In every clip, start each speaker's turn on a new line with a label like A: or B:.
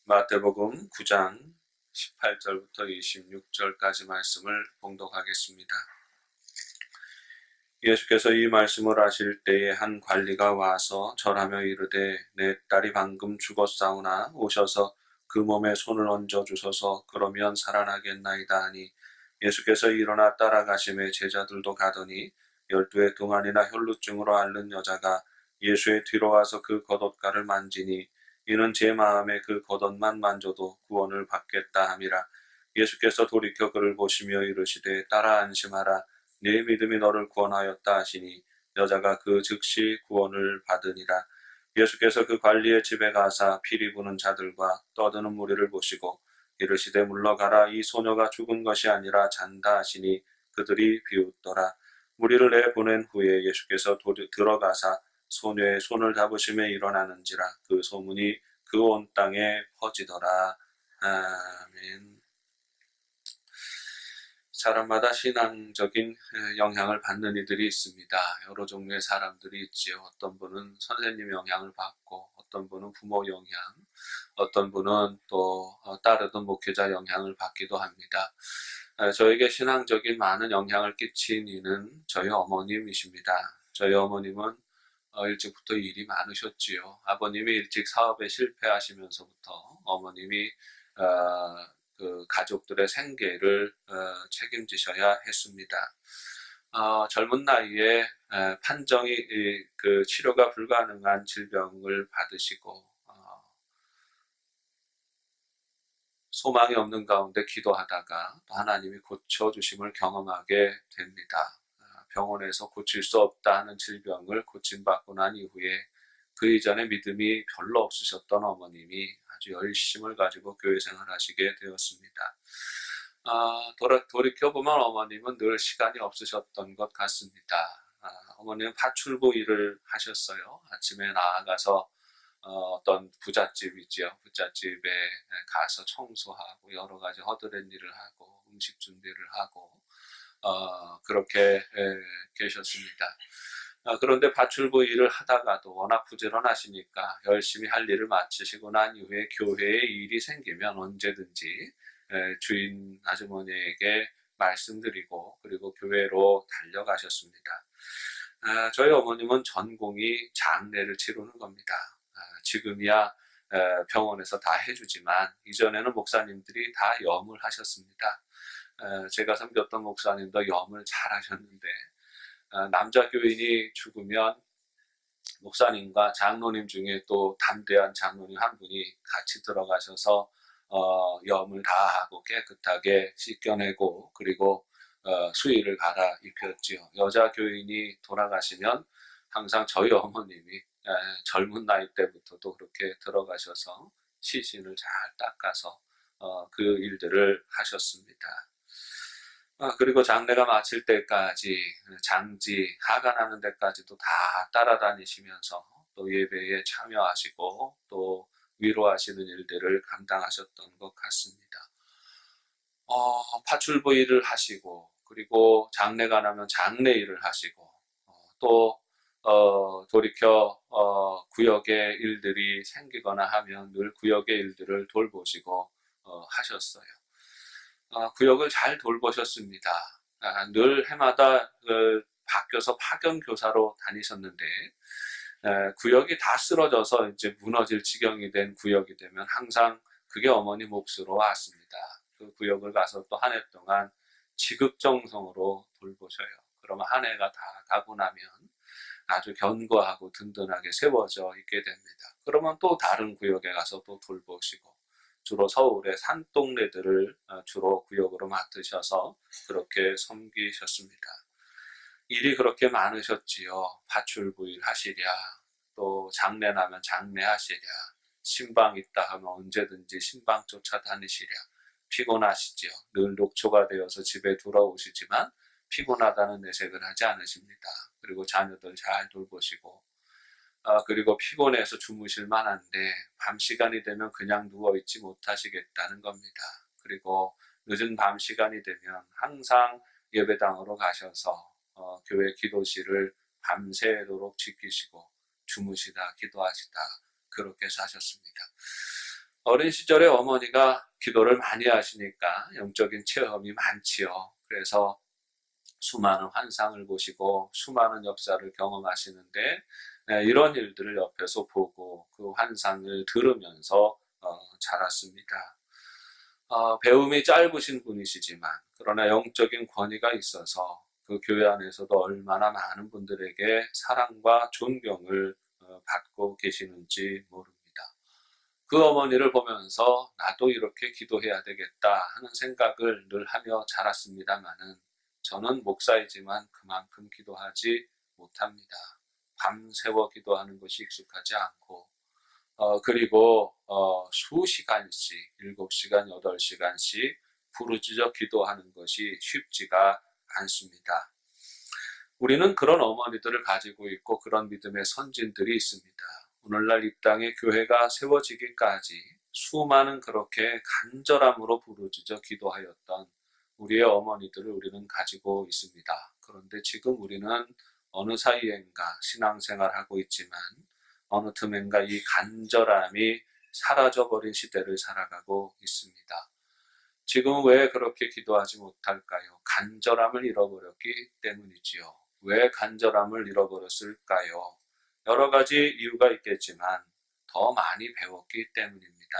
A: 마태복음 9장 18절부터 26절까지 말씀을 봉독하겠습니다. 예수께서 이 말씀을 하실 때에 한 관리가 와서 절하며 이르되 내 딸이 방금 죽었사오나 오셔서 그 몸에 손을 얹어 주소서. 그러면 살아나겠나이다 하니 예수께서 일어나 따라가심에 제자들도 가더니 12의 동안이나 혈루증으로 앓는 여자가 예수의 뒤로 와서 그 겉옷가를 만지니 이는 제 마음에 그 겉옷만 만져도 구원을 받겠다 함이라. 예수께서 돌이켜 그를 보시며 이르시되 딸아 안심하라. 네 믿음이 너를 구원하였다 하시니 여자가 그 즉시 구원을 받으니라. 예수께서 그 관리의 집에 가사 피리 부는 자들과 떠드는 무리를 보시고 이르시되 물러가라. 이 소녀가 죽은 것이 아니라 잔다 하시니 그들이 비웃더라. 무리를 내보낸 후에 예수께서 들어가사 소녀의 손을 잡으심에 일어나는지라. 그 소문이 그 온 땅에 퍼지더라. 아멘. 사람마다 신앙적인 영향을 받는 이들이 있습니다. 여러 종류의 사람들이 있지요. 어떤 분은 선생님 영향을 받고, 어떤 분은 부모 영향, 어떤 분은 또 따르던 목회자 영향을 받기도 합니다. 저에게 신앙적인 많은 영향을 끼친 이는 저희 어머님이십니다. 저희 어머님은 일찍부터 일이 많으셨지요. 아버님이 일찍 사업에 실패하시면서부터 어머님이 그 가족들의 생계를 책임지셔야 했습니다. 젊은 나이에 판정이 그 치료가 불가능한 질병을 받으시고 소망이 없는 가운데 기도하다가 또 하나님이 고쳐주심을 경험하게 됩니다. 병원에서 고칠 수 없다 하는 질병을 고침받고 난 이후에 그 이전에 믿음이 별로 없으셨던 어머님이 아주 열심을 가지고 교회 생활하시게 되었습니다. 돌이켜보면 어머님은 늘 시간이 없으셨던 것 같습니다. 어머님은 파출부 일을 하셨어요. 아침에 나아가서 어떤 부잣집이지요. 부잣집에 가서 청소하고 여러 가지 허드렛 일을 하고 음식 준비를 하고 그렇게 계셨습니다. 그런데 파출부 일을 하다가도 워낙 부지런하시니까 열심히 할 일을 마치시고 난 이후에 교회에 일이 생기면 언제든지 주인 아주머니에게 말씀드리고 그리고 교회로 달려가셨습니다. 저희 어머님은 전공이 장례를 치르는 겁니다. 지금이야 병원에서 다 해주지만 이전에는 목사님들이 다 염을 하셨습니다. 제가 섬겼던 목사님도 염을 잘 하셨는데 남자 교인이 죽으면 목사님과 장로님 중에 또 담대한 장로님 한 분이 같이 들어가셔서 염을 다 하고 깨끗하게 씻겨내고 그리고 수의를 갈아 입혔지요. 여자 교인이 돌아가시면 항상 저희 어머님이 젊은 나이 때부터도 그렇게 들어가셔서 시신을 잘 닦아서 그 일들을 하셨습니다. 그리고 장례가 마칠 때까지 장지 하관하는 데까지도 다 따라다니시면서 또 예배에 참여하시고 또 위로하시는 일들을 감당하셨던 것 같습니다. 파출부 일을 하시고 그리고 장례가 나면 장례 일을 하시고 또 돌이켜 구역의 일들이 생기거나 하면 늘 구역의 일들을 돌보시고 하셨어요. 구역을 잘 돌보셨습니다. 늘 해마다 바뀌어서 파견 교사로 다니셨는데 구역이 다 쓰러져서 이제 무너질 지경이 된 구역이 되면 항상 그게 어머니 몫으로 왔습니다. 그 구역을 가서 또 한 해 동안 지극정성으로 돌보셔요. 그러면 한 해가 다 가고 나면 아주 견고하고 든든하게 세워져 있게 됩니다. 그러면 또 다른 구역에 가서 또 돌보시고 주로 서울의 산동네들을 주로 구역으로 맡으셔서 그렇게 섬기셨습니다. 일이 그렇게 많으셨지요. 파출부 일 하시랴, 또 장례 나면 장례 하시랴, 신방 있다 하면 언제든지 신방 쫓아다니시랴. 피곤하시지요. 늘 녹초가 되어서 집에 돌아오시지만 피곤하다는 내색을 하지 않으십니다. 그리고 자녀들 잘 돌보시고 그리고 피곤해서 주무실 만한데 밤 시간이 되면 그냥 누워있지 못하시겠다는 겁니다. 그리고 늦은 밤 시간이 되면 항상 예배당으로 가셔서 교회 기도실을 밤새도록 지키시고 주무시다 기도하시다 그렇게 사셨습니다. 어린 시절에 어머니가 기도를 많이 하시니까 영적인 체험이 많지요. 그래서 수많은 환상을 보시고 수많은 역사를 경험하시는데 이런 일들을 옆에서 보고 그 환상을 들으면서 자랐습니다. 배움이 짧으신 분이시지만 그러나 영적인 권위가 있어서 그 교회 안에서도 얼마나 많은 분들에게 사랑과 존경을 받고 계시는지 모릅니다. 그 어머니를 보면서 나도 이렇게 기도해야 되겠다 하는 생각을 늘 하며 자랐습니다마는 저는 목사이지만 그만큼 기도하지 못합니다. 밤새워 기도하는 것이 익숙하지 않고 그리고 수시간씩 7시간, 8시간씩 부르짖어 기도하는 것이 쉽지가 않습니다. 우리는 그런 어머니들을 가지고 있고 그런 믿음의 선진들이 있습니다. 오늘날 이 땅에 교회가 세워지기까지 수많은 그렇게 간절함으로 부르짖어 기도하였던 우리의 어머니들을 우리는 가지고 있습니다. 그런데 지금 우리는 어느 사이엔가 신앙생활하고 있지만 어느 틈엔가 이 간절함이 사라져버린 시대를 살아가고 있습니다. 지금 왜 그렇게 기도하지 못할까요? 간절함을 잃어버렸기 때문이지요. 왜 간절함을 잃어버렸을까요? 여러 가지 이유가 있겠지만 더 많이 배웠기 때문입니다.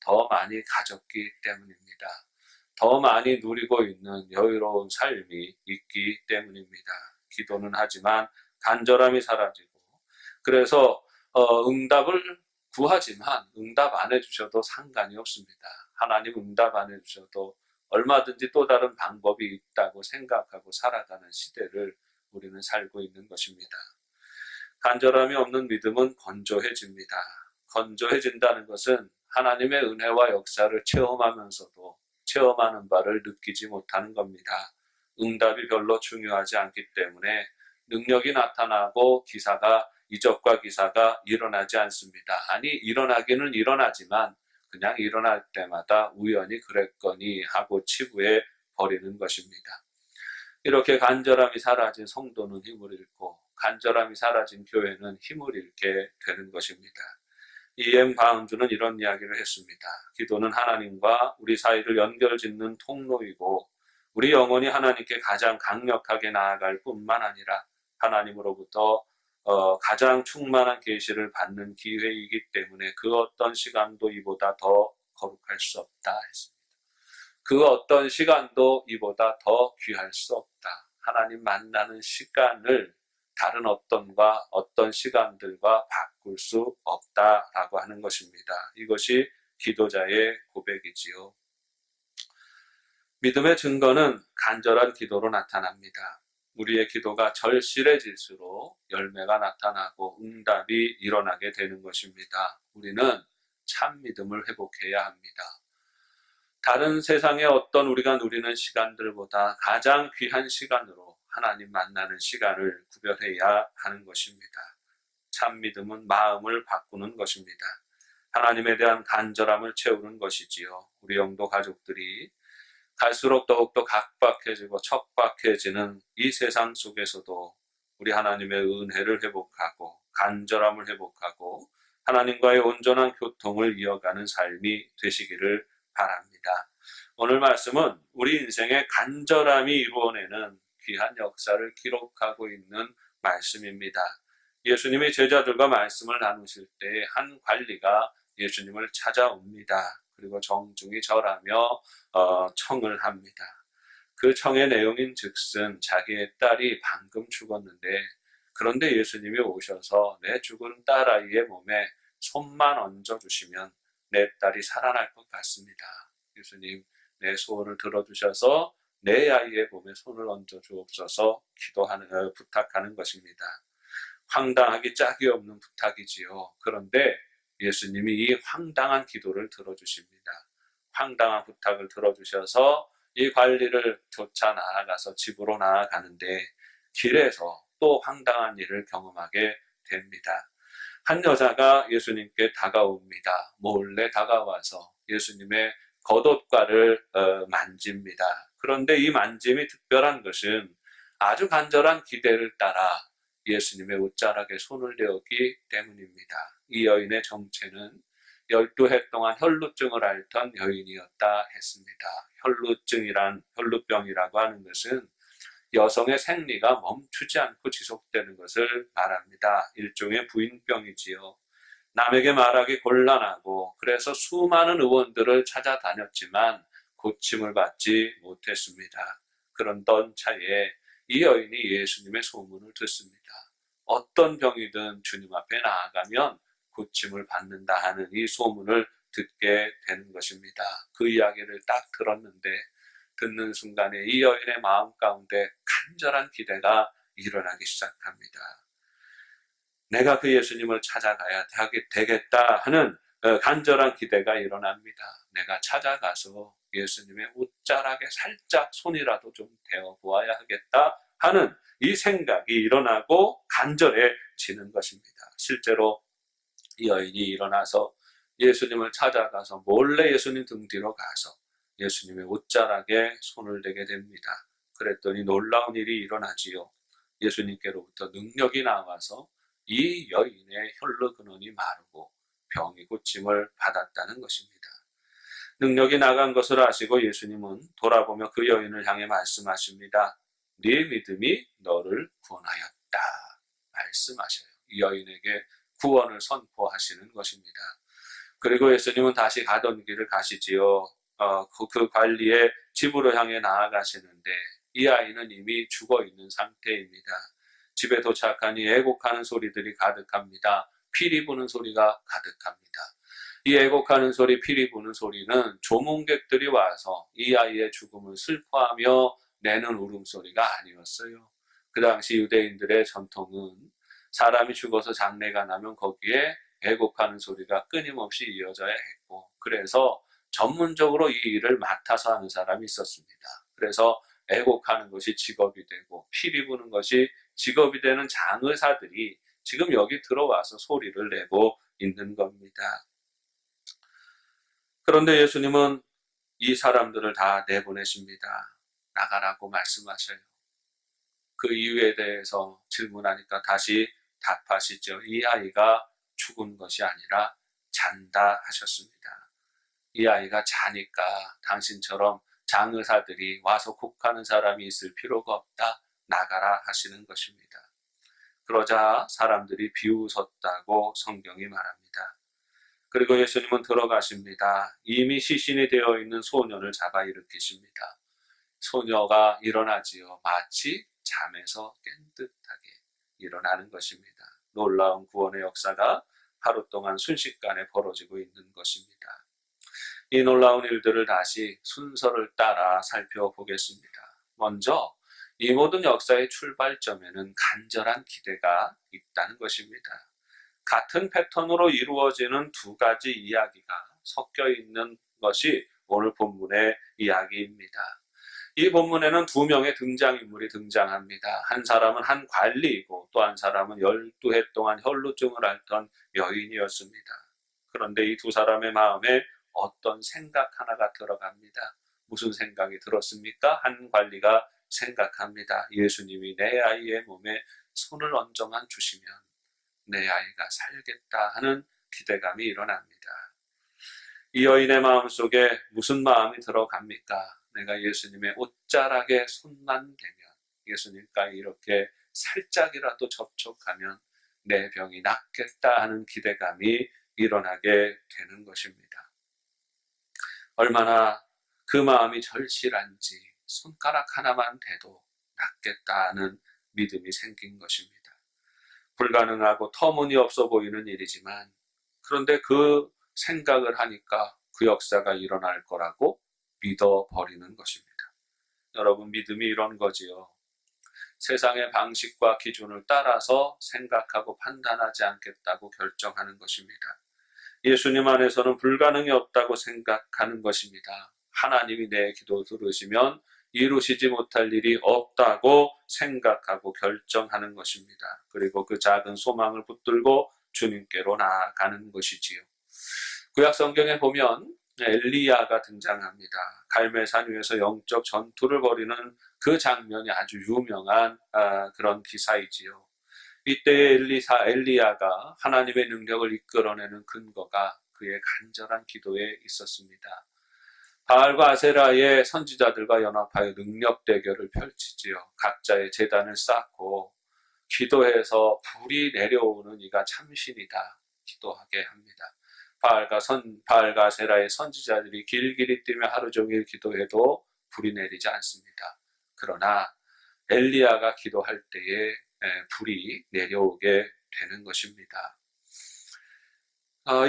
A: 더 많이 가졌기 때문입니다. 더 많이 누리고 있는 여유로운 삶이 있기 때문입니다. 기도는 하지만 간절함이 사라지고 그래서 응답을 구하지만 응답 안 해주셔도 상관이 없습니다. 하나님 응답 안 해주셔도 얼마든지 또 다른 방법이 있다고 생각하고 살아가는 시대를 우리는 살고 있는 것입니다. 간절함이 없는 믿음은 건조해집니다. 건조해진다는 것은 하나님의 은혜와 역사를 체험하면서도 체험하는 바를 느끼지 못하는 겁니다. 응답이 별로 중요하지 않기 때문에 능력이 나타나고 이적과 기사가 일어나지 않습니다. 아니 일어나기는 일어나지만 그냥 일어날 때마다 우연히 그랬거니 하고 치부해 버리는 것입니다. 이렇게 간절함이 사라진 성도는 힘을 잃고 간절함이 사라진 교회는 힘을 잃게 되는 것입니다. E.M. 바운드는 이런 이야기를 했습니다. 기도는 하나님과 우리 사이를 연결짓는 통로이고 우리 영혼이 하나님께 가장 강력하게 나아갈 뿐만 아니라 하나님으로부터 가장 충만한 계시를 받는 기회이기 때문에 그 어떤 시간도 이보다 더 거룩할 수 없다 했습니다. 그 어떤 시간도 이보다 더 귀할 수 없다. 하나님 만나는 시간을 다른 어떤 시간들과 바꿀 수 없다라고 하는 것입니다. 이것이 기도자의 고백이지요. 믿음의 증거는 간절한 기도로 나타납니다. 우리의 기도가 절실해질수록 열매가 나타나고 응답이 일어나게 되는 것입니다. 우리는 참 믿음을 회복해야 합니다. 다른 세상의 어떤 우리가 누리는 시간들보다 가장 귀한 시간으로 하나님 만나는 시간을 구별해야 하는 것입니다. 참 믿음은 마음을 바꾸는 것입니다. 하나님에 대한 간절함을 채우는 것이지요. 우리 영도 가족들이 갈수록 더욱더 각박해지고 척박해지는 이 세상 속에서도 우리 하나님의 은혜를 회복하고 간절함을 회복하고 하나님과의 온전한 교통을 이어가는 삶이 되시기를 바랍니다. 오늘 말씀은 우리 인생의 간절함이 이루어내는 귀한 역사를 기록하고 있는 말씀입니다. 예수님이 제자들과 말씀을 나누실 때 한 관리가 예수님을 찾아옵니다. 그리고 정중히 절하며 청을 합니다. 그 청의 내용인 즉슨 자기의 딸이 방금 죽었는데 그런데 예수님이 오셔서 내 죽은 딸아이의 몸에 손만 얹어주시면 내 딸이 살아날 것 같습니다. 예수님 내 소원을 들어주셔서 내 아이의 몸에 손을 얹어 주옵소서 부탁하는 것입니다. 황당하기 짝이 없는 부탁이지요. 그런데 예수님이 이 황당한 기도를 들어주십니다. 황당한 부탁을 들어주셔서 이 관리를 쫓아 나아가서 집으로 나아가는데 길에서 또 황당한 일을 경험하게 됩니다. 한 여자가 예수님께 다가옵니다. 몰래 다가와서 예수님의 겉옷가를 만집니다. 그런데 이 만짐이 특별한 것은 아주 간절한 기대를 따라 예수님의 옷자락에 손을 대었기 때문입니다. 이 여인의 정체는 12해 동안 혈루증을 앓던 여인이었다 했습니다. 혈루병이라고 하는 것은 여성의 생리가 멈추지 않고 지속되는 것을 말합니다. 일종의 부인병이지요. 남에게 말하기 곤란하고 그래서 수많은 의원들을 찾아다녔지만 고침을 받지 못했습니다. 그런던 차에 이 여인이 예수님의 소문을 듣습니다. 어떤 병이든 주님 앞에 나아가면 고침을 받는다 하는 이 소문을 듣게 되는 것입니다. 그 이야기를 딱 들었는데 듣는 순간에 이 여인의 마음 가운데 간절한 기대가 일어나기 시작합니다. 내가 그 예수님을 찾아가야 되겠다 하는 간절한 기대가 일어납니다. 내가 찾아가서 예수님의 옷자락에 살짝 손이라도 좀 대어 보아야 하겠다 하는 이 생각이 일어나고 간절해지는 것입니다. 실제로 이 여인이 일어나서 예수님을 찾아가서 몰래 예수님 등 뒤로 가서 예수님의 옷자락에 손을 대게 됩니다. 그랬더니 놀라운 일이 일어나지요. 예수님께로부터 능력이 나와서 이 여인의 혈루 근원이 마르고 병이 고침을 받았다는 것입니다. 능력이 나간 것을 아시고 예수님은 돌아보며 그 여인을 향해 말씀하십니다. 네 믿음이 너를 구원하였다. 말씀하셔요. 이 여인에게 구원을 선포하시는 것입니다. 그리고 예수님은 다시 가던 길을 가시지요. 그 관리의 집으로 향해 나아가시는데 이 아이는 이미 죽어있는 상태입니다. 집에 도착하니 애곡하는 소리들이 가득합니다. 피리 부는 소리가 가득합니다. 이 애곡하는 소리, 피리 부는 소리는 조문객들이 와서 이 아이의 죽음을 슬퍼하며 내는 울음소리가 아니었어요. 그 당시 유대인들의 전통은 사람이 죽어서 장례가 나면 거기에 애곡하는 소리가 끊임없이 이어져야 했고, 그래서 전문적으로 이 일을 맡아서 하는 사람이 있었습니다. 그래서 애곡하는 것이 직업이 되고 피리 부는 것이 직업이 되는 장의사들이 지금 여기 들어와서 소리를 내고 있는 겁니다. 그런데 예수님은 이 사람들을 다 내보내십니다. 나가라고 말씀하셔요. 그 이유에 대해서 질문하니까 다시 답하시죠. 이 아이가 죽은 것이 아니라 잔다 하셨습니다. 이 아이가 자니까 당신처럼 장의사들이 와서 곡하는 사람이 있을 필요가 없다. 나가라 하시는 것입니다. 그러자 사람들이 비웃었다고 성경이 말합니다. 그리고 예수님은 들어가십니다. 이미 시신이 되어 있는 소년을 잡아 일으키십니다. 소녀가 일어나지요. 마치 잠에서 깬 듯하게 일어나는 것입니다. 놀라운 구원의 역사가 하루 동안 순식간에 벌어지고 있는 것입니다. 이 놀라운 일들을 다시 순서를 따라 살펴보겠습니다. 먼저 이 모든 역사의 출발점에는 간절한 기대가 있다는 것입니다. 같은 패턴으로 이루어지는 두 가지 이야기가 섞여 있는 것이 오늘 본문의 이야기입니다. 이 본문에는 두 명의 등장인물이 등장합니다. 한 사람은 한 관리이고 또 한 사람은 12해 동안 혈루증을 앓던 여인이었습니다. 그런데 이 두 사람의 마음에 어떤 생각 하나가 들어갑니다. 무슨 생각이 들었습니까? 한 관리가 생각합니다. 예수님이 내 아이의 몸에 손을 얹어만 주시면 내 아이가 살겠다 하는 기대감이 일어납니다. 이 여인의 마음속에 무슨 마음이 들어갑니까? 내가 예수님의 옷자락에 손만 대면 예수님과 이렇게 살짝이라도 접촉하면 내 병이 낫겠다 하는 기대감이 일어나게 되는 것입니다. 얼마나 그 마음이 절실한지 손가락 하나만 대도 낫겠다 하는 믿음이 생긴 것입니다. 불가능하고 터무니없어 보이는 일이지만 그런데 그 생각을 하니까 그 역사가 일어날 거라고 믿어버리는 것입니다. 여러분, 믿음이 이런 거지요. 세상의 방식과 기준을 따라서 생각하고 판단하지 않겠다고 결정하는 것입니다. 예수님 안에서는 불가능이 없다고 생각하는 것입니다. 하나님이 내 기도 들으시면 이루시지 못할 일이 없다고 생각하고 결정하는 것입니다. 그리고 그 작은 소망을 붙들고 주님께로 나아가는 것이지요. 구약 성경에 보면 엘리야가 등장합니다. 갈멜산 위에서 영적 전투를 벌이는 그 장면이 아주 유명한 그런 기사이지요. 이때 엘리야가 하나님의 능력을 이끌어내는 근거가 그의 간절한 기도에 있었습니다. 바알과 아세라의 선지자들과 연합하여 능력 대결을 펼치지요. 각자의 제단을 쌓고 기도해서 불이 내려오는 이가 참신이다 기도하게 합니다. 바알과 아세라의 선지자들이 길길이 뛰며 하루 종일 기도해도 불이 내리지 않습니다. 그러나 엘리야가 기도할 때에 불이 내려오게 되는 것입니다.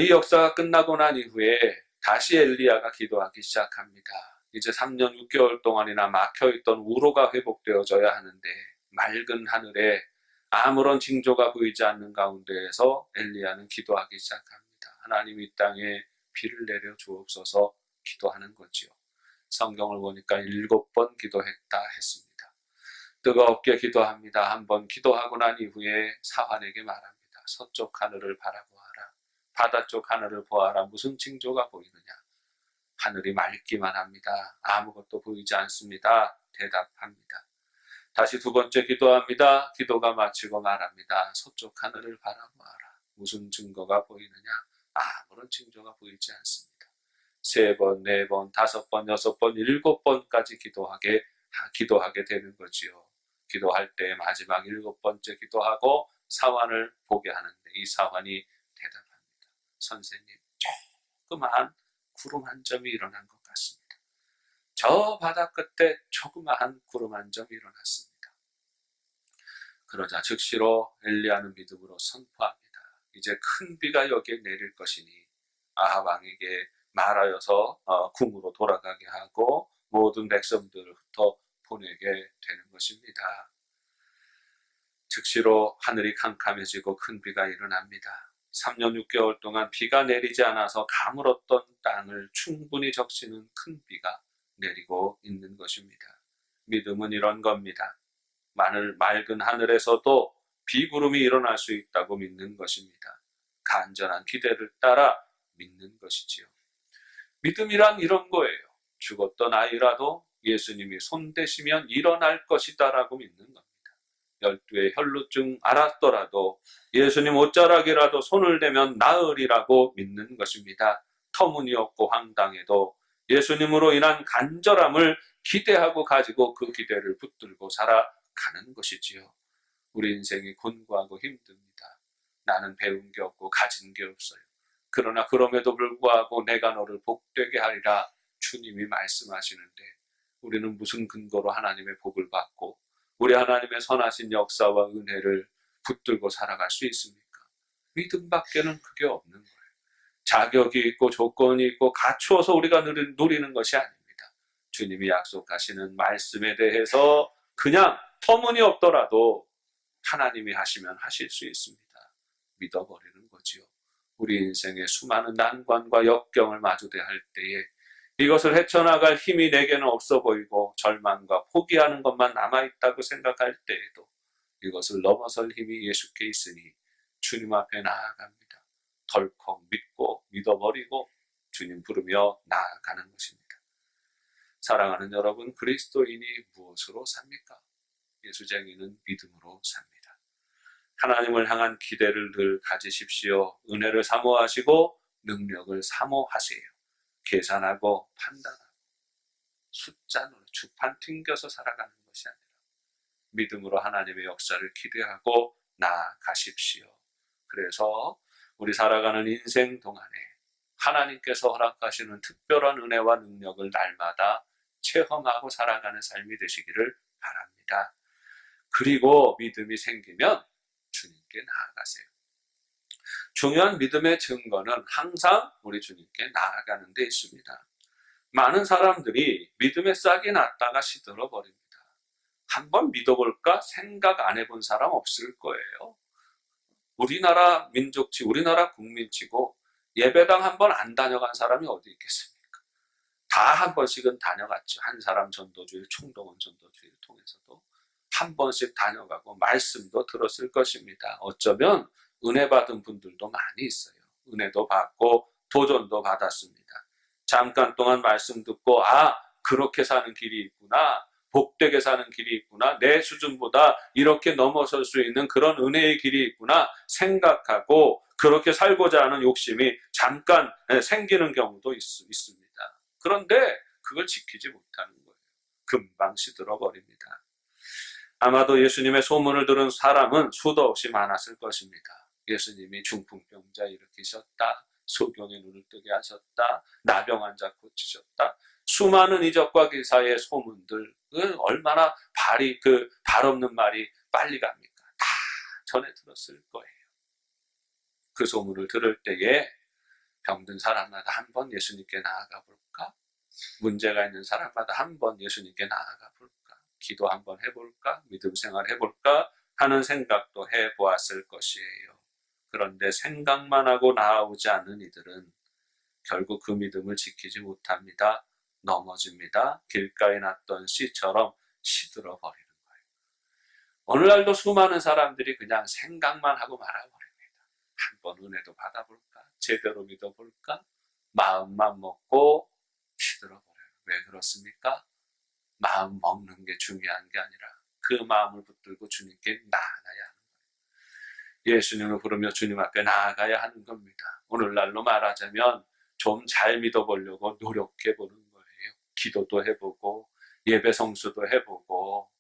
A: 이 역사가 끝나고 난 이후에 다시 엘리야가 기도하기 시작합니다. 이제 3년 6개월 동안이나 막혀있던 우로가 회복되어져야 하는데 맑은 하늘에 아무런 징조가 보이지 않는 가운데에서 엘리야는 기도하기 시작합니다. 하나님 이 땅에 비를 내려 주옵소서 기도하는 거지요. 성경을 보니까 7번 기도했다 했습니다. 뜨겁게 기도합니다. 한번 기도하고 난 이후에 사환에게 말합니다. 서쪽 하늘을 바라보아라. 바다 쪽 하늘을 보아라. 무슨 징조가 보이느냐. 하늘이 맑기만 합니다. 아무것도 보이지 않습니다. 대답합니다. 다시 2번째 기도합니다. 기도가 마치고 말합니다. 서쪽 하늘을 바라보아라. 무슨 증거가 보이느냐. 아무런 징조가 보이지 않습니다. 3번, 4번, 5번, 6번, 7번까지 기도하게 되는 거지요. 기도할 때 마지막 7번째 기도하고 사환을 보게 하는데 이 사환이 대답합니다. 선생님, 조그마한 구름 한 점이 일어난 것 같습니다. 저 바다 끝에 조그마한 구름 한 점이 일어났습니다. 그러자 즉시로 엘리야는 믿음으로 선포합니다. 이제 큰 비가 여기에 내릴 것이니 아합 왕에게 말하여서 궁으로 돌아가게 하고 모든 백성들을 흩어 보내게 되는 것입니다. 즉시로 하늘이 캄캄해지고 큰 비가 일어납니다. 3년 6개월 동안 비가 내리지 않아서 가물었던 땅을 충분히 적시는 큰 비가 내리고 있는 것입니다. 믿음은 이런 겁니다. 맑은 하늘에서도 비구름이 일어날 수 있다고 믿는 것입니다. 간절한 기대를 따라 믿는 것이지요. 믿음이란 이런 거예요. 죽었던 아이라도 예수님이 손대시면 일어날 것이다 라고 믿는 겁니다. 12의 혈루증 알았더라도 예수님 옷자락이라도 손을 대면 나으리라고 믿는 것입니다. 터무니없고 황당해도 예수님으로 인한 간절함을 기대하고 가지고 그 기대를 붙들고 살아가는 것이지요. 우리 인생이 곤고하고 힘듭니다. 나는 배운 게 없고 가진 게 없어요. 그러나 그럼에도 불구하고 내가 너를 복되게 하리라 주님이 말씀하시는데 우리는 무슨 근거로 하나님의 복을 받고 우리 하나님의 선하신 역사와 은혜를 붙들고 살아갈 수 있습니까? 믿음밖에는 그게 없는 거예요. 자격이 있고 조건이 있고 갖추어서 우리가 누리는 것이 아닙니다. 주님이 약속하시는 말씀에 대해서 그냥 터무니없더라도 하나님이 하시면 하실 수 있습니다. 믿어버리는 거지요. 우리 인생의 수많은 난관과 역경을 마주대할 때에 이것을 헤쳐나갈 힘이 내게는 없어 보이고 절망과 포기하는 것만 남아있다고 생각할 때에도 이것을 넘어설 힘이 예수께 있으니 주님 앞에 나아갑니다. 덜컥 믿고 믿어버리고 주님 부르며 나아가는 것입니다. 사랑하는 여러분, 그리스도인이 무엇으로 삽니까? 예수쟁이는 믿음으로 삽니다. 하나님을 향한 기대를 늘 가지십시오. 은혜를 사모하시고 능력을 사모하세요. 계산하고 판단하고 숫자로 주판 튕겨서 살아가는 것이 아니라 믿음으로 하나님의 역사를 기대하고 나아가십시오. 그래서 우리 살아가는 인생 동안에 하나님께서 허락하시는 특별한 은혜와 능력을 날마다 체험하고 살아가는 삶이 되시기를 바랍니다. 그리고 믿음이 생기면 주님께 나아가세요. 중요한 믿음의 증거는 항상 우리 주님께 나아가는 데 있습니다. 많은 사람들이 믿음의 싹이 났다가 시들어버립니다. 한번 믿어볼까 생각 안 해본 사람 없을 거예요. 우리나라 민족치, 우리나라 국민치고 예배당 한번 안 다녀간 사람이 어디 있겠습니까? 다 한 번씩은 다녀갔죠. 한 사람 전도주일, 총동원 전도주일 통해서도 한 번씩 다녀가고 말씀도 들었을 것입니다. 어쩌면 은혜 받은 분들도 많이 있어요. 은혜도 받고 도전도 받았습니다. 잠깐 동안 말씀 듣고 그렇게 사는 길이 있구나. 복되게 사는 길이 있구나. 내 수준보다 이렇게 넘어설 수 있는 그런 은혜의 길이 있구나 생각하고 그렇게 살고자 하는 욕심이 잠깐 생기는 경우도 있습니다. 그런데 그걸 지키지 못하는 거예요. 금방 시들어 버립니다. 아마도 예수님의 소문을 들은 사람은 수도 없이 많았을 것입니다. 예수님이 중풍병자 일으키셨다. 소경의 눈을 뜨게 하셨다. 나병 환자 고치셨다. 수많은 이적과 기사의 소문들, 얼마나 발 없는 말이 빨리 갑니까? 다 전해 들었을 거예요. 그 소문을 들을 때에 병든 사람마다 한 번 예수님께 나아가 볼까? 문제가 있는 사람마다 한 번 예수님께 나아가 볼까? 기도 한번 해볼까? 믿음 생활 해볼까? 하는 생각도 해보았을 것이에요. 그런데 생각만 하고 나아오지 않는 이들은 결국 그 믿음을 지키지 못합니다. 넘어집니다. 길가에 났던 씨처럼 시들어 버리는 거예요. 오늘날도 수많은 사람들이 그냥 생각만 하고 말아버립니다. 한번 은혜도 받아볼까? 제대로 믿어볼까? 마음만 먹고 시들어 버려요. 왜 그렇습니까? 마음 먹는 게 중요한 게 아니라 그 마음을 붙들고 주님께 나아가야 하는 거예요. 예수님을 부르며 주님 앞에 나아가야 하는 겁니다. 오늘날로 말하자면 좀 잘 믿어보려고 노력해보는 거예요. 기도도 해보고 예배 성수도 해보고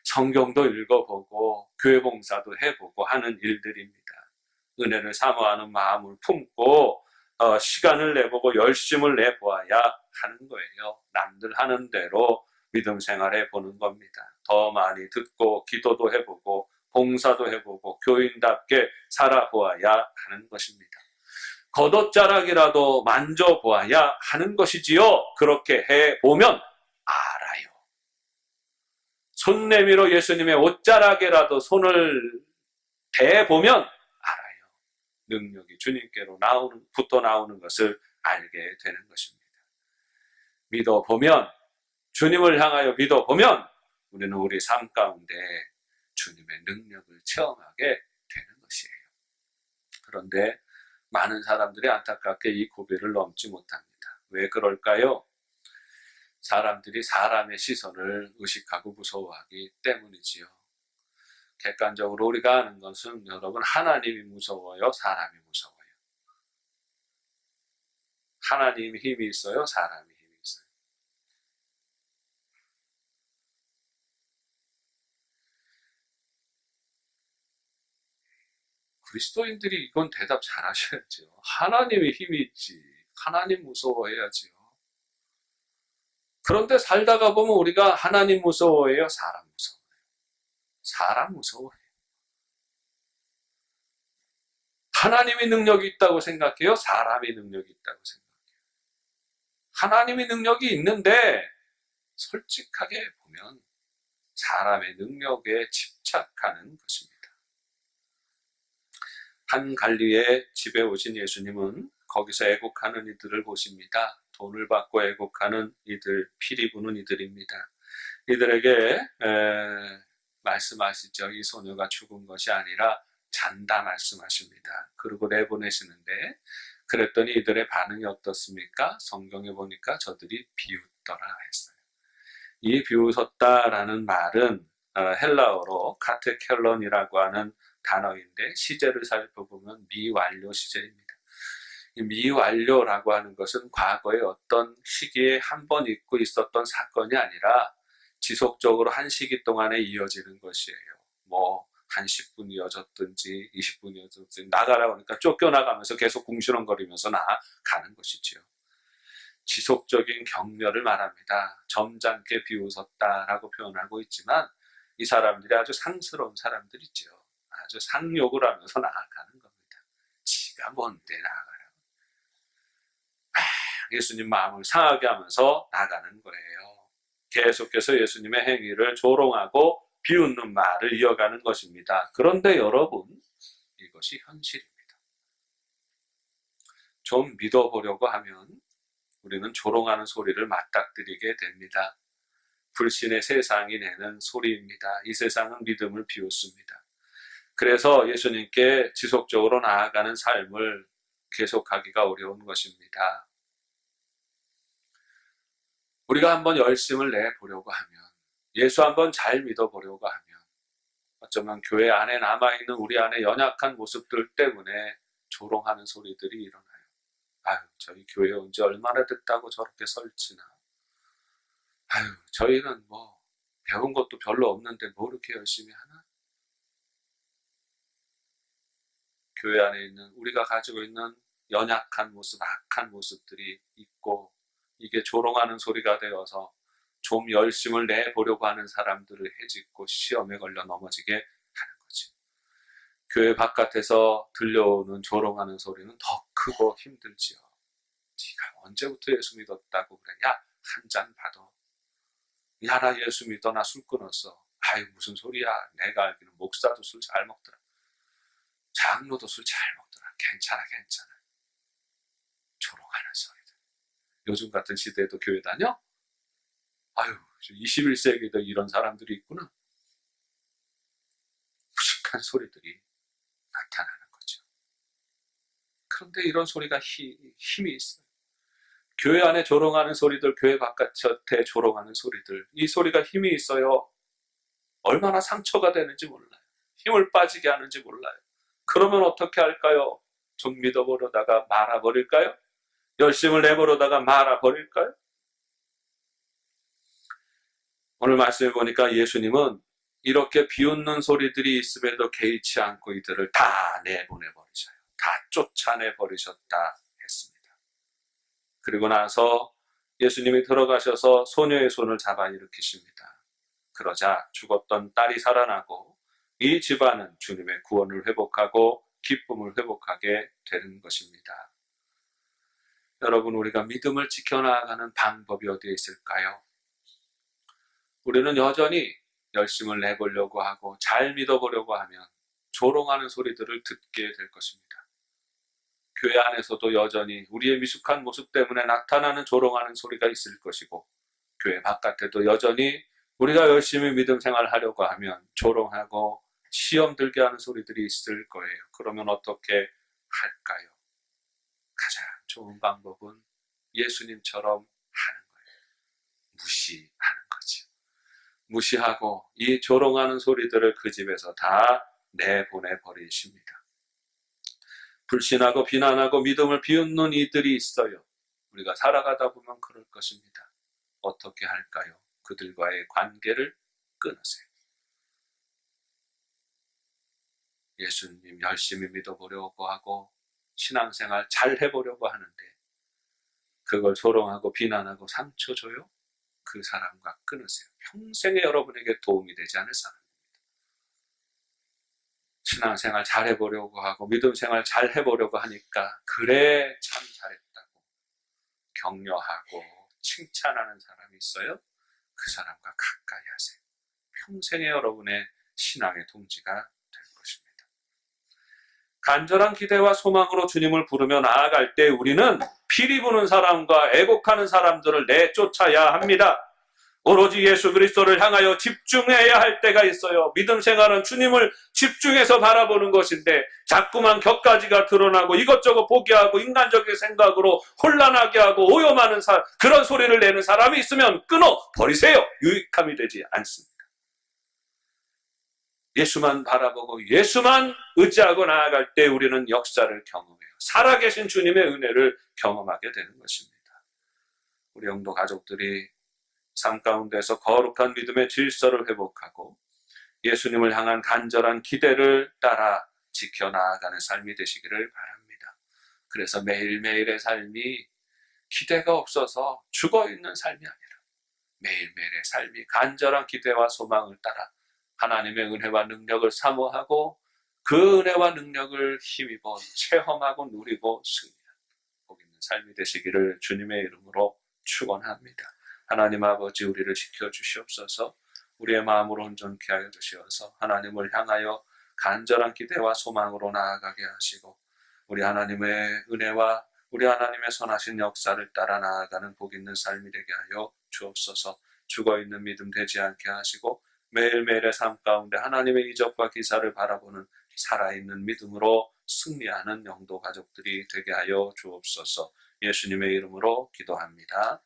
A: 성경도 읽어보고 교회 봉사도 해보고 하는 일들입니다. 은혜를 사모하는 마음을 품고 시간을 내보고 열심을 내보아야 하는 거예요. 남들 하는 대로 믿음 생활해 보는 겁니다. 더 많이 듣고 기도도 해보고 봉사도 해보고 교인답게 살아보아야 하는 것입니다. 겉옷자락이라도 만져보아야 하는 것이지요. 그렇게 해보면 알아요. 손 내밀어 예수님의 옷자락이라도 손을 대보면 알아요. 능력이 주님께로 붙어 나오는 것을 알게 되는 것입니다. 믿어보면, 주님을 향하여 믿어보면 우리는 우리 삶 가운데 주님의 능력을 체험하게 되는 것이에요. 그런데 많은 사람들이 안타깝게 이 고비를 넘지 못합니다. 왜 그럴까요? 사람들이 사람의 시선을 의식하고 무서워하기 때문이지요. 객관적으로 우리가 아는 것은 여러분, 하나님이 무서워요? 사람이 무서워요? 하나님이 힘이 있어요? 사람이 힘이 있어요? 그리스도인들이 이건 대답 잘 하셔야죠. 하나님이 힘이 있지. 하나님 무서워해야지요. 그런데 살다가 보면 우리가 하나님 무서워해요? 사람 무서워해요? 사람 무서워해요. 하나님이 능력이 있다고 생각해요? 사람이 능력이 있다고 생각해요? 하나님이 능력이 있는데 솔직하게 보면 사람의 능력에 집착하는 것입니다. 한 관리의 집에 오신 예수님은 거기서 애국하는 이들을 보십니다. 돈을 받고 애국하는 이들, 피리 부는 이들입니다. 이들에게 말씀하시죠. 이 소녀가 죽은 것이 아니라 잔다 말씀하십니다. 그리고 내보내시는데, 그랬더니 이들의 반응이 어떻습니까? 성경에 보니까 저들이 비웃더라 했어요. 이 비웃었다라는 말은 헬라어로 카테켈론이라고 하는 단어인데, 시제를 살펴보면 미완료 시제입니다. 이 미완료라고 하는 것은 과거의 어떤 시기에 한 번 있고 있었던 사건이 아니라 지속적으로 한 시기 동안에 이어지는 것이에요. 한 10분 이어졌든지 20분 이어졌든지 나가라고 하니까 쫓겨나가면서 계속 궁시렁거리면서 나가는 것이지요. 지속적인 격려를 말합니다. 점잖게 비웃었다라고 표현하고 있지만 이 사람들이 아주 상스러운 사람들이죠. 아주 상욕을 하면서 나아가는 겁니다. 지가 뭔데 나아가라고. 예수님 마음을 상하게 하면서 나가는 거예요. 계속해서 예수님의 행위를 조롱하고 비웃는 말을 이어가는 것입니다. 그런데 여러분, 이것이 현실입니다. 좀 믿어보려고 하면 우리는 조롱하는 소리를 맞닥뜨리게 됩니다. 불신의 세상이 내는 소리입니다. 이 세상은 믿음을 비웃습니다. 그래서 예수님께 지속적으로 나아가는 삶을 계속하기가 어려운 것입니다. 우리가 한번 열심을 내보려고 하면, 예수 한번 잘 믿어보려고 하면 어쩌면 교회 안에 남아있는 우리 안에 연약한 모습들 때문에 조롱하는 소리들이 일어나요. 아유, 저희 교회 온 지 얼마나 됐다고 저렇게 설치나. 아유, 저희는 뭐 배운 것도 별로 없는데 뭐 이렇게 열심히 하나? 교회 안에 있는 우리가 가지고 있는 연약한 모습, 악한 모습들이 있고 이게 조롱하는 소리가 되어서 좀 열심을 내보려고 하는 사람들을 해짓고 시험에 걸려 넘어지게 하는 거죠. 교회 바깥에서 들려오는 조롱하는 소리는 더 크고 힘들지요. 네가 언제부터 예수 믿었다고 그래? 야, 한 잔 받아. 야, 나 예수 믿어. 나 술 끊었어. 아유, 무슨 소리야. 내가 알기는 목사도 술 잘 먹더라. 장로도 술 잘 먹더라. 괜찮아, 괜찮아. 조롱하는 소리들. 요즘 같은 시대에도 교회 다녀? 아유, 21세기도 이런 사람들이 있구나. 무식한 소리들이 나타나는 거죠. 그런데 이런 소리가 힘이 있어요. 교회 안에 조롱하는 소리들, 교회 바깥에 조롱하는 소리들, 이 소리가 힘이 있어요. 얼마나 상처가 되는지 몰라요. 힘을 빠지게 하는지 몰라요. 그러면 어떻게 할까요? 좀 믿어보려다가 말아버릴까요? 열심을 내보려다가 말아버릴까요? 오늘 말씀해 보니까 예수님은 이렇게 비웃는 소리들이 있음에도 개의치 않고 이들을 다 내보내버리셔요. 다 쫓아내버리셨다 했습니다. 그리고 나서 예수님이 들어가셔서 소녀의 손을 잡아 일으키십니다. 그러자 죽었던 딸이 살아나고 이 집안은 주님의 구원을 회복하고 기쁨을 회복하게 되는 것입니다. 여러분, 우리가 믿음을 지켜나가는 방법이 어디에 있을까요? 우리는 여전히 열심을 내보려고 하고 잘 믿어보려고 하면 조롱하는 소리들을 듣게 될 것입니다. 교회 안에서도 여전히 우리의 미숙한 모습 때문에 나타나는 조롱하는 소리가 있을 것이고 교회 바깥에도 여전히 우리가 열심히 믿음 생활하려고 하면 조롱하고 시험 들게 하는 소리들이 있을 거예요. 그러면 어떻게 할까요? 가장 좋은 방법은 예수님처럼 하는 거예요. 무시하는 거죠. 무시하고 이 조롱하는 소리들을 그 집에서 다 내보내버리십니다. 불신하고 비난하고 믿음을 비웃는 이들이 있어요. 우리가 살아가다 보면 그럴 것입니다. 어떻게 할까요? 그들과의 관계를 끊으세요. 예수님 열심히 믿어보려고 하고 신앙생활 잘 해보려고 하는데 그걸 조롱하고 비난하고 상처 줘요? 그 사람과 끊으세요. 평생에 여러분에게 도움이 되지 않을 사람입니다. 신앙생활 잘 해보려고 하고 믿음생활 잘 해보려고 하니까 그래 참 잘했다고 격려하고 칭찬하는 사람이 있어요? 그 사람과 가까이 하세요. 평생에 여러분의 신앙의 동지가 될 것입니다. 간절한 기대와 소망으로 주님을 부르며 나아갈 때 우리는 피리 부는 사람과 애곡하는 사람들을 내쫓아야 합니다. 오로지 예수 그리스도를 향하여 집중해야 할 때가 있어요. 믿음 생활은 주님을 집중해서 바라보는 것인데 자꾸만 격가지가 드러나고 이것저것 포기하고 인간적인 생각으로 혼란하게 하고 오염하는 그런 소리를 내는 사람이 있으면 끊어 버리세요. 유익함이 되지 않습니다. 예수만 바라보고 예수만 의지하고 나아갈 때 우리는 역사를 경험해요. 살아계신 주님의 은혜를 경험하게 되는 것입니다. 우리 영도 가족들이 삶 가운데서 거룩한 믿음의 질서를 회복하고 예수님을 향한 간절한 기대를 따라 지켜나가는 삶이 되시기를 바랍니다. 그래서 매일매일의 삶이 기대가 없어서 죽어있는 삶이 아니라 매일매일의 삶이 간절한 기대와 소망을 따라 하나님의 은혜와 능력을 사모하고 그 은혜와 능력을 힘입어 체험하고 누리고 승리하는 복 있는 삶이 되시기를 주님의 이름으로 축원합니다. 하나님 아버지, 우리를 지켜주시옵소서. 우리의 마음을 온전케 하여 주시어서 하나님을 향하여 간절한 기대와 소망으로 나아가게 하시고 우리 하나님의 은혜와 우리 하나님의 선하신 역사를 따라 나아가는 복 있는 삶이 되게 하여 주옵소서. 죽어있는 믿음 되지 않게 하시고 매일매일의 삶 가운데 하나님의 이적과 기사를 바라보는 살아있는 믿음으로 승리하는 영도 가족들이 되게 하여 주옵소서. 예수님의 이름으로 기도합니다.